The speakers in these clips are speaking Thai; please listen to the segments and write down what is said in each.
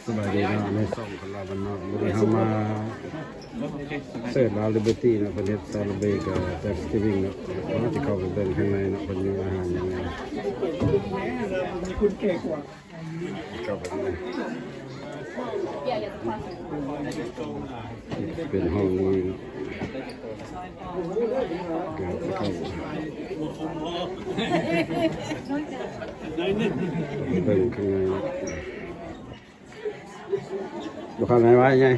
สบายดีนะในส่งของเราบ้านนอกวันนี้เรามาเสิร์ฟลาวลิเบอร์ตี้นะประเทศซาลเบกแต่สตีวิ่งนะเราจะเข้าไปเดินข้างในนะเป็นอยู่อาหารยังไงมีคุณเก่งกว่าเข้าไปเลยเป็นห้องนี้เกิดเข้าเดินข้างในดูข้างในไว้ไง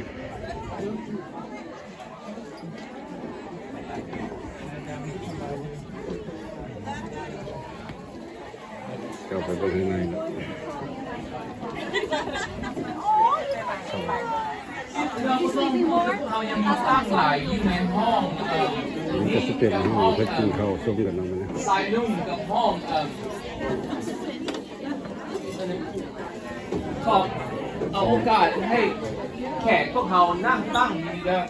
เข้าไปข้างในเรายังมีตั้งหลายอยู่ในห้องนี่ก็จะเป็นห้องเพื่อกินข้าวส้มกันนะมันนะสายนุ่มกับห้องขอบเอาโอกาสให้แขกพวกเรานั่งตั้งดีๆนะ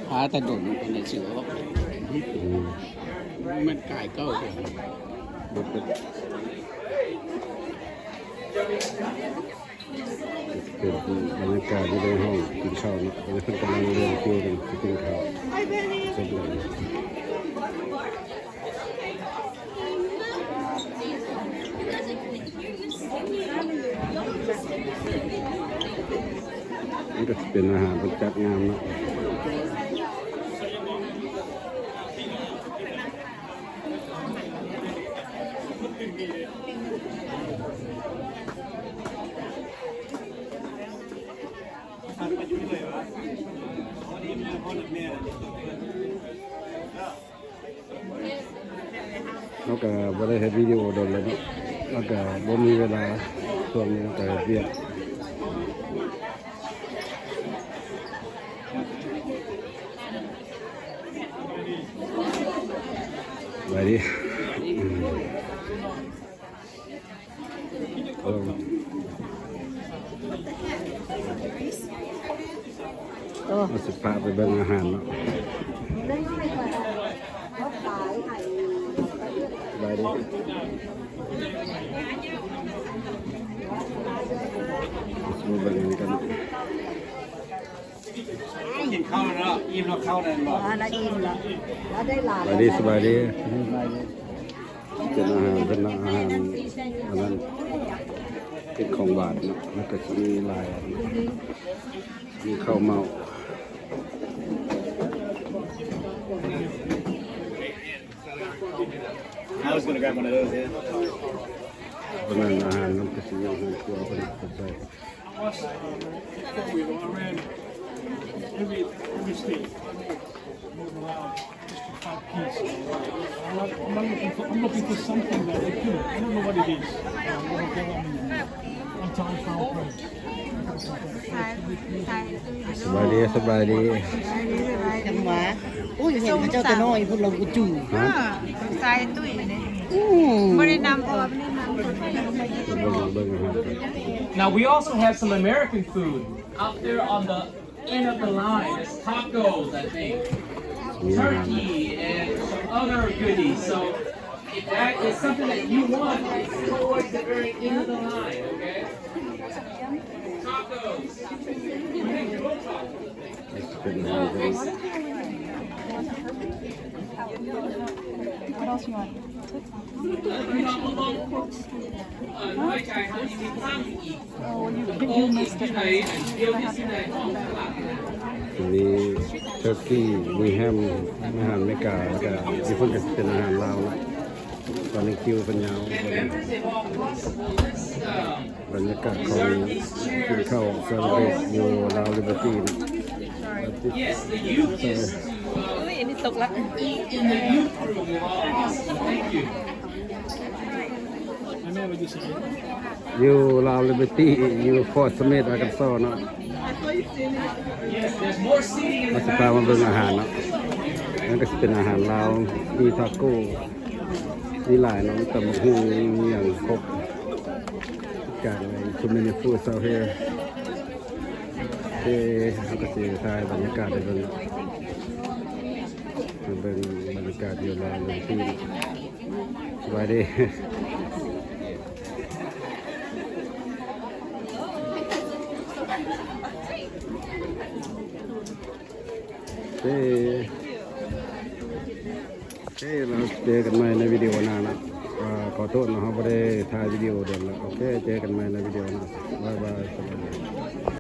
พาตะดนในเสือว่ามันกายเก้าเลยเป็นบรรยากาศในห้องกินข้าวนะแล้วกำลังเรียนคิวกันกินข้าวสดเลยนี่ก็เป็นอาหารประจักษ์งามนะเราก็บ่ได้เฮ็ดวิดีโอโดนแล้วเนาะแล้วก็บ่มีเวลาช่วงนี้ก็เวียกไปดิมาสิพาไปเบิ่งอาหารเนาะไปดิมาเบิ่งกันกินข้าวแล้วอิ่มแล้วเข้าได้บ่ได้อิ่มแล้วแล้วได้หลานไปดิสบายดีเป็นอาหารเป็นอาหารอันนั้นเป็นของหวานเนาะแล้วก็จะมีลายมีข้าวเมาI was going to grab one of those, yeah. เป็นอาหารน้ำกระสีอย่างหัวตัวเป็นกระใส We go around every state, move around just to find peace. I'm looking for something that I don't know what it is. I'm going to go on time found prayer. สบายดีสบายดี จังหวะอุ้ยเห็นเจ้าตัวน้อยพวกเราก็จู่ ใส่ตุ้ยนี่บ่ได้นำเพราะว่าบ่ได้นำ เบิ่งอาหารกัน Now we also have some American food out there on the end of the line. It's tacos, I think, turkey, and some other goodies. So if that is something that you want, it's towards the very end of the line, okay? Tacos. เป็นอาหารเป็น What else you want? อันนี้เทอร์กี้มีแฮมอาหารเมกาแล้วก็ที่เพิ่งจะเป็นอาหารลาวนะตอนนี้คิวเป็นยาวบรรยากาศของกินข้าวซาลเบกอยู่ลาวลิเบอร์ตี้นะ Yes, the youth is อุ้ยอันนี้ตกละ in the youth room. Thank you. I know what you're saying. อยู่ลาวลิเบอร์ตี้อยู่ฟอร์ตสมิธอาร์คันซอเนาะ Yes, there's more seating in มา the สิพามาเบิ่งอาหารเนาะนั่นก็จะเป็นอาหารลาวมีทาโก้มีหลายเนาะตำบักหุ่งมีอย่างครบการอะไร too many foods out here เขาก็จะถ่ายบรรยากาศได้เบิ่ง มาเบิ่งบรรยากาศอยู่ลาวเลยที่สบายดีเฮ้เราเจอกันใหม่ในวิดีโอหน้านะขอโทษนะครับไม่ได้ถ่ายวิดีโอเดิมแล้วโอเคเจอกันใหม่ในวิดีโอหน้าบายบายสวัสดี